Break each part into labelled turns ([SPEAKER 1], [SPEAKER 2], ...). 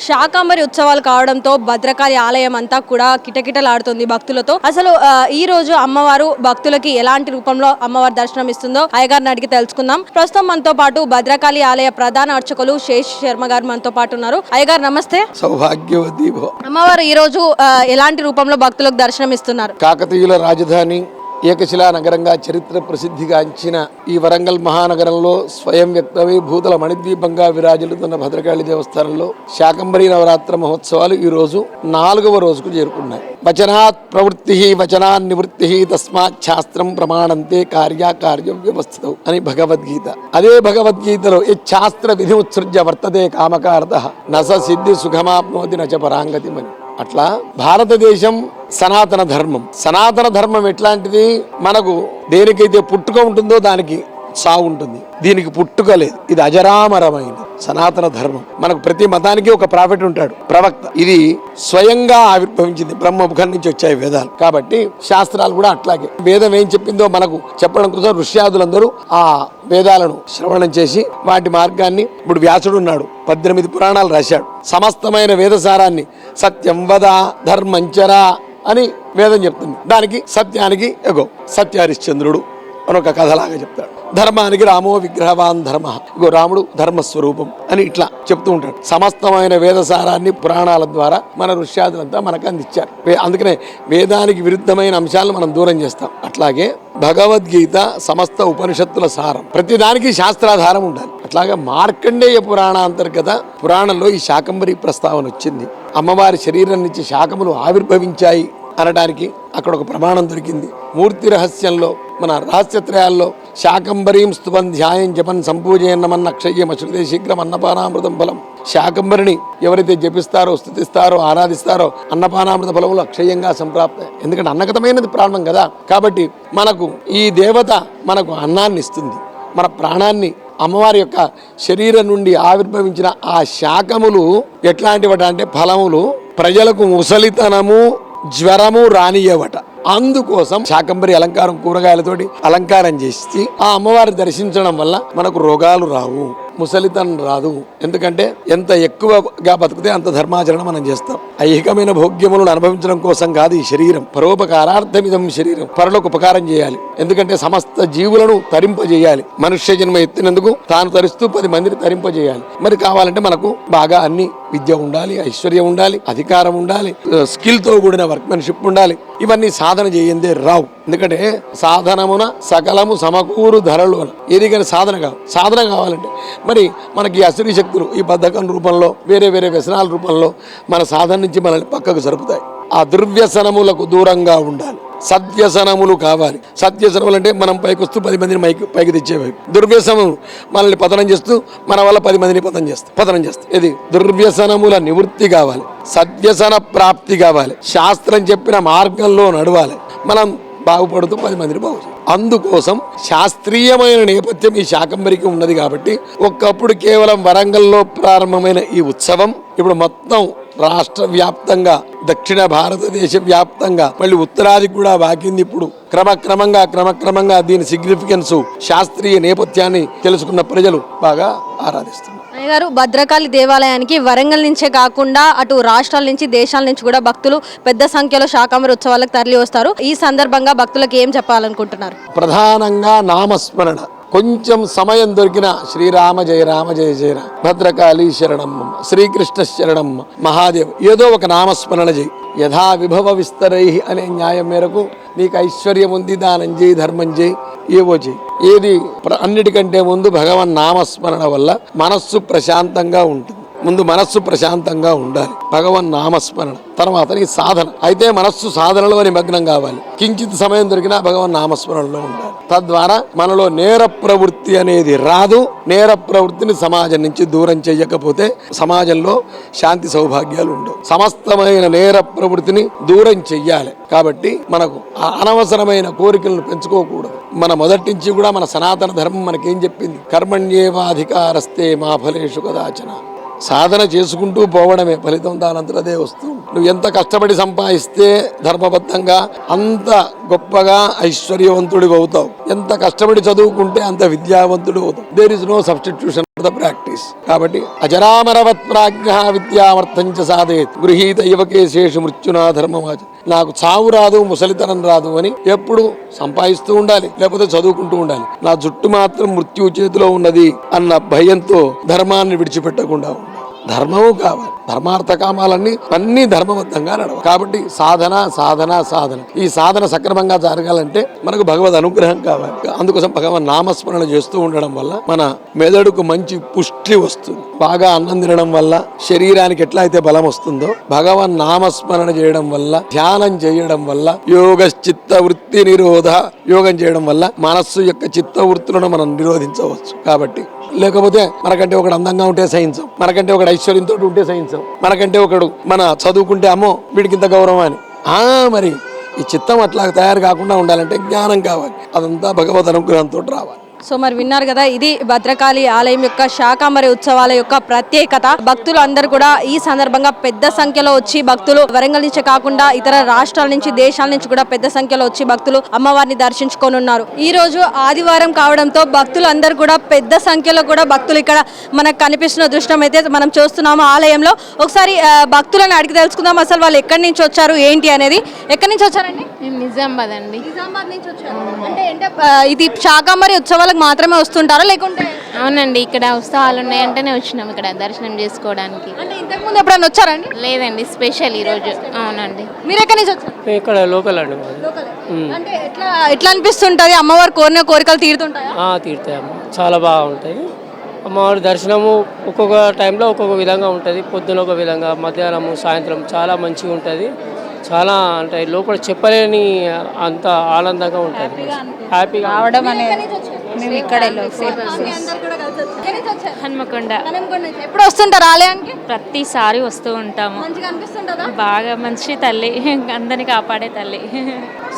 [SPEAKER 1] శాకంబరి ఉత్సవాలు కావడంతో భద్రకాళి ఆలయం అంతా కూడా కిటకిటలాడుతుంది భక్తులతో. అసలు ఈ రోజు అమ్మవారు భక్తులకి ఎలాంటి రూపంలో అమ్మవారి దర్శనం ఇస్తుందో అయ్యగారిని అడిగి తెలుసుకుందాం. ప్రస్తుతం మనతో పాటు భద్రకాళి ఆలయ ప్రధాన అర్చకులు శేష్ శర్మ గారు మనతో పాటు ఉన్నారు. అయ్యగారు నమస్తే.
[SPEAKER 2] సౌభాగ్యవతి.
[SPEAKER 1] అమ్మవారు ఈ రోజు ఎలాంటి రూపంలో భక్తులకు దర్శనం ఇస్తున్నారు?
[SPEAKER 2] కాకతీయుల రాజధాని ఏకశిలా నగరంగా చరిత్ర ప్రసిద్ధిగాంచిన ఈ వరంగల్ మహానగరంలో స్వయం వ్యక్తమై భూతల మణిద్వీపంగా విరాజిల్లుతున్న భద్రకాళి దేవస్థానంలో శాకంబరి నవరాత్రి మహోత్సవాలు ఈ రోజు 4వ రోజుకు చేరుకున్నాయి. వచనాత్ ప్రవృత్తి వచనాన్ నివృత్తి తస్మాత్ శాస్త్రం ప్రమాణంతే కార్యాకార్యం వ్యవస్థితం అని భగవద్గీత. అదే భగవద్గీతలో ఈ శాస్త్ర విధి ఉత్సృజ్య వర్తతే కామకార్థ నస సిద్ధి సుఖమాప్నోతి నచ పరాంగతిమని. అట్లా భారతదేశం సనాతన ధర్మం. సనాతన ధర్మం ఎట్లాంటిది? మనకు దేనికైతే పుట్టుక ఉంటుందో దానికి సాగు ఉంటుంది. దీనికి పుట్టుక లేదు. ఇది అజరామరమైనది సనాతన ధర్మం. మనకు ప్రతి మతానికి ఒక ప్రాఫిట్ ఉంటాడు, ప్రవక్త. ఇది స్వయంగా ఆవిర్భవించింది, బ్రహ్మముఖం నుంచి వచ్చాయి వేదాలు. కాబట్టి శాస్త్రాలు కూడా అట్లాగే. వేదం ఏం చెప్పిందో మనకు చెప్పడం కోసం ఋష్యాదులందరూ ఆ వేదాలను శ్రవణం చేసి వాటి మార్గాన్ని, ఇప్పుడు వ్యాసుడు ఉన్నాడు, 18 పురాణాలు రాశాడు. సమస్తమైన వేదసారాన్ని సత్యం వద ధర్మంచరా అని వేదం చెప్తుంది. దానికి సత్యానికి ఎగో సత్యహరిశ్చంద్రుడు అని ఒక కథలాగా చెప్తాడు. ధర్మానికి రామో విగ్రహవాన్ ధర్మ, ఇగో రాముడు ధర్మస్వరూపం అని ఇట్లా చెప్తూ ఉంటాడు. సమస్తమైన వేదసారాన్ని పురాణాల ద్వారా మన ఋష్యాదులంతా మనకు అందించారు. అందుకనే వేదానికి విరుద్ధమైన అంశాలను మనం దూరం చేస్తాం. అట్లాగే భగవద్గీత సమస్త ఉపనిషత్తుల సారం. ప్రతిదానికి శాస్త్రాధారం ఉండాలి. అట్లాగే మార్కండేయ పురాణాంతర్గత పురాణంలో ఈ శాకంబరి ప్రస్తావన వచ్చింది. అమ్మవారి శరీరం నుంచి శాకములు ఆవిర్భవించాయి అనడానికి అక్కడ ఒక ప్రమాణం దొరికింది. మూర్తి రహస్యంలో మన రహస్యత్రయాల్లో శాకంబరీం స్తువం ధ్యాయం జపన్ సంపూజయన్నమన్న అక్షయ్యమశ్రుతే శీఘ్రం అన్నపానామృతం ఫలం. శాకంబరిని ఎవరైతే జపిస్తారో, స్తుతిస్తారో, ఆరాధిస్తారో అన్నపానామృత ఫలములు అక్షయంగా సంప్రాప్త. ఎందుకంటే అన్నగతమైనది ప్రాణం కదా. కాబట్టి మనకు ఈ దేవత మనకు అన్నాన్ని ఇస్తుంది. మన ప్రాణాన్ని అమ్మవారి యొక్క శరీరం నుండి ఆవిర్భవించిన ఆ శాకములు ఎట్లాంటివట అంటే ఫలములు ప్రజలకు ముసలితనము జ్వరము రానియవట. అందుకోసం శాకంబరి అలంకారం, కూరగాయలతోటి అలంకారం చేసి ఆ అమ్మవారిని దర్శించడం వల్ల మనకు రోగాలు రావు, ముసలితనం రాదు. ఎందుకంటే ఎంత ఎక్కువగా బతికితే అంత ధర్మాచరణ మనం చేస్తాం. ఐహికమైన భోగ్యములను అనుభవించడం కోసం కాదు ఈ శరీరం. పరోపకారార్థమిదం శరీరం. పరులకు ఉపకారం చేయాలి. ఎందుకంటే సమస్త జీవులను తరింపజేయాలి. మనుష్య జన్మ ఎత్తినందుకు తాను తరిస్తూ 10 మందిని తరింపజేయాలి. మరి కావాలంటే మనకు బాగా అన్ని విద్య ఉండాలి, ఐశ్వర్యం ఉండాలి, అధికారం ఉండాలి, స్కిల్ తో కూడిన వర్క్మెన్షిప్ ఉండాలి. ఇవన్నీ సాధన చేయందే రావు. ఎందుకంటే సాధనమున సకలము సమకూరు ధరలు అని ఏది కానీ సాధన కావాలంటే మరి మనకి అసురీ శక్తులు ఈ బద్ధకం రూపంలో, వేరే వేరే వ్యసనాల రూపంలో మన సాధన నుంచి మనల్ని పక్కకు జరుపుతాయి. ఆ దుర్వ్యసనములకు దూరంగా ఉండాలి. సద్వ్యసనములు కావాలి. సద్వ్యసనములు అంటే మనం పైకి వస్తూ 10 మందిని పైకి తెచ్చేవి. దుర్వ్యసనములు మనల్ని పతనం చేస్తూ మన వల్ల 10 మందిని పతనం చేస్తాయి. ఇది దుర్వ్యసనముల నివృత్తి కావాలి, సద్వ్యసన ప్రాప్తి కావాలి, శాస్త్రం చెప్పిన మార్గంలో నడవాలి. మనం బాగుపడుతూ 10 మందిని బాగు. అందుకోసం శాస్త్రీయమైన నేపథ్యం ఈ శాకంబరికి ఉన్నది. కాబట్టి ఒకప్పుడు కేవలం వరంగల్లో ప్రారంభమైన ఈ ఉత్సవం ఇప్పుడు మొత్తం రాష్ట్ర వ్యాప్తంగా, దక్షిణ భారతదేశ వ్యాప్తంగా, మళ్ళీ ఉత్తరాదికి కూడా వాకింది. ఇప్పుడు క్రమక్రమంగా దీని సిగ్నిఫికెన్స్, శాస్త్రీయ నేపథ్యాన్ని తెలుసుకున్న ప్రజలు బాగా ఆరాధిస్తున్నారు.
[SPEAKER 1] అయ్యగారు, భద్రకాళి దేవాలయానికి వరంగల్ నుంచే కాకుండా అటు రాష్ట్రాల నుంచి, దేశాల నుంచి కూడా భక్తులు పెద్ద సంఖ్యలో శాకంబరి ఉత్సవాలకు తరలి వస్తారు. ఈ సందర్భంగా భక్తులకు ఏం చెప్పాలనుకుంటున్నారు?
[SPEAKER 2] ప్రధానంగా నామస్మరణ. కొంచెం సమయం దొరికిన శ్రీరామ జయ రామ జయ జయ రామ, భద్రకాళి శరణమ్మ, శ్రీకృష్ణ శరణమ్మ, మహాదేవ్, ఏదో ఒక నామస్మరణ చేయి. యథా విభవ విస్తరై అనే న్యాయం మేరకు నీకు ఐశ్వర్యం ఉంది, దానం చేయి, ధర్మం చేయి, ఏవో చేయి. ఏది అన్నిటికంటే ముందు భగవన్ నామస్మరణ వల్ల మనస్సు ప్రశాంతంగా ఉంటుంది. ముందు మనస్సు ప్రశాంతంగా ఉండాలి. భగవన్ నామస్మరణ తర్వాత నీ సాధన. అయితే మనస్సు సాధనలో నిమగ్నం కావాలి. కించిత్ సమయం దొరికినా భగవన్ నామస్మరణలో ఉండాలి. తద్వారా మనలో నేర ప్రవృత్తి అనేది రాదు. నేర ప్రవృత్తిని సమాజం నుంచి దూరం చేయకపోతే సమాజంలో శాంతి సౌభాగ్యాలు ఉండవు. సమస్తమైన నేర ప్రవృత్తిని దూరం చెయ్యాలి. కాబట్టి మనకు అనవసరమైన కోరికలను పెంచుకోకూడదు. మన మొదటి నుంచి కూడా మన సనాతన ధర్మం మనకేం చెప్పింది? కర్మణ్యేవాధికారస్తే మా ఫలేషు కదాచన. సాధన చేసుకుంటూ పోవడమే ఫలితం, దానంతరదే వస్తుంది. నువ్వు ఎంత కష్టపడి సంపాదిస్తే ధర్మబద్ధంగా అంత గొప్పగా ఐశ్వర్యవంతుడివి అవుతావు. ఎంత కష్టపడి చదువుకుంటే అంత విద్యావంతుడు అవుతావు. There is no substitution. The practice. కాబట్టి అజరామరవత్ ప్రాజ్ఞ విద్యామర్థం చ సాధయేత్ గృహీత యువకేశేషు మృత్యునా ధర్మమాచ. నాకు చావు రాదు, ముసలితనం రాదు అని ఎప్పుడు సంపాదిస్తూ ఉండాలి, లేకపోతే చదువుకుంటూ ఉండాలి. నా జుట్టు మాత్రం మృత్యు చేతిలో ఉన్నది అన్న భయంతో ధర్మాన్ని విడిచిపెట్టకుండా ఉండాలి. ధర్మము కావాలి, ధర్మార్థ కామాలన్నీ అన్ని ధర్మబద్ధంగా నడవాలి. కాబట్టి సాధన సాధన సాధన. ఈ సాధన సక్రమంగా జరగాలంటే మనకు భగవద్ అనుగ్రహం కావాలి. అందుకోసం భగవన్ నామస్మరణ చేస్తూ ఉండడం వల్ల మన మెదడుకు మంచి పుష్టి వస్తుంది. బాగా అన్నం తినడం వల్ల శరీరానికి ఎట్లా అయితే బలం వస్తుందో, భగవన్ నామస్మరణ చేయడం వల్ల, ధ్యానం చేయడం వల్ల, యోగ చిత్త వృత్తి నిరోధ, యోగం చేయడం వల్ల మనస్సు యొక్క చిత్త వృత్తులను మనం నిరోధించవచ్చు. కాబట్టి లేకపోతే మనకంటే ఒకడు అందంగా ఉంటే సహించం, మనకంటే ఒకడు ఐశ్వర్యంతో ఉంటే సహించం, మనకంటే ఒకడు మన చదువుకుంటే అమ్మో వీడికి ఇంత గౌరవం అని. మరి ఈ చిత్తం అట్లా తయారు కాకుండా ఉండాలంటే జ్ఞానం కావాలి. అదంతా భగవద్ అనుగ్రహంతో రావాలి.
[SPEAKER 1] సో మరి విన్నారు కదా, ఇది భద్రకాళి ఆలయం యొక్క శాకంబరి ఉత్సవాల యొక్క ప్రత్యేకత. భక్తులు అందరూ కూడా ఈ సందర్భంగా పెద్ద సంఖ్యలో వచ్చి భక్తులు వరంగల్ నుంచి కాకుండా ఇతర రాష్ట్రాల నుంచి, దేశాల నుంచి కూడా పెద్ద సంఖ్యలో వచ్చి భక్తులు అమ్మవారిని దర్శించుకోనున్నారు. ఈ రోజు ఆదివారం కావడంతో భక్తులు అందరూ కూడా పెద్ద సంఖ్యలో కూడా భక్తులు ఇక్కడ మనకు కనిపిస్తున్న దృశ్యం అయితే మనం చూస్తున్నాము ఆలయంలో. ఒకసారి భక్తులను అడిగి తెలుసుకుందాం అసలు వాళ్ళు ఎక్కడి నుంచి వచ్చారు ఏంటి అనేది. ఎక్కడి నుంచి వచ్చారండి?
[SPEAKER 3] నిజామాబాద్ అండి.
[SPEAKER 1] నిజామాబాద్ నుంచి వచ్చారు. అంటే ఇది శాకంబరి ఉత్సవాలకు మాత్రమే వస్తుంటారా లేకుంటే?
[SPEAKER 3] అవునండి, ఇక్కడ ఉత్సవాలు ఉన్నాయంటేనే వచ్చినాం ఇక్కడ దర్శనం చేసుకోవడానికి.
[SPEAKER 1] అంటే ఇంతకు ముందు ఎప్పుడైనా వచ్చారండి?
[SPEAKER 3] లేదండి, స్పెషల్ ఈరోజు. అవునండి.
[SPEAKER 1] మీరు ఎక్కడి నుంచి వచ్చారు?
[SPEAKER 4] ఇక్కడ లోకల్ అండి.
[SPEAKER 1] అంటే ఎట్లా అనిపిస్తుంటది? అమ్మవారు కోరిన కోరికలు తీరుతుంటాయా?
[SPEAKER 4] తీరుతాయమ్మ, చాలా బాగుంటాయి. అమ్మవారి దర్శనము ఒక్కొక్క టైంలో ఒక్కొక్క విధంగా ఉంటుంది. పొద్దున ఒక విధంగా, మధ్యాహ్నము, సాయంత్రం చాలా మంచిగా ఉంటుంది. చాలా అంటే లోపల చెప్పలేని అంత ఆనందంగా ఉంటుంది, హ్యాపీగా
[SPEAKER 3] రావడం అనేది. మేము ఇక్కడే హన్మకొండ.
[SPEAKER 1] ఎప్పుడు వస్తుంటారు ఆలయానికి?
[SPEAKER 3] ప్రతిసారి వస్తూ ఉంటాము. బాగా మంచి తల్లి, అందరిని కాపాడే తల్లి.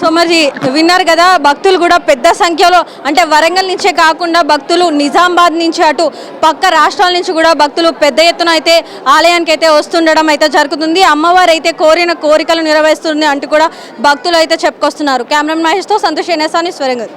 [SPEAKER 1] సో మరి విన్నారు కదా, భక్తులు కూడా పెద్ద సంఖ్యలో, అంటే వరంగల్ నుంచే కాకుండా భక్తులు నిజామాబాద్ నుంచి అటు పక్క రాష్ట్రాల నుంచి కూడా భక్తులు పెద్ద ఎత్తున అయితే ఆలయానికి అయితే వస్తుండడం అయితే జరుగుతుంది. అమ్మవారు అయితే కోరిన కోరికలు నెరవేరుస్తుంది అంటూ కూడా భక్తులు అయితే చెప్పుకొస్తున్నారు. కెమెరామెన్ మహేష్తో సంతోష్, ఎన్ఎస్ఆర్ న్యూస్, వరంగల్.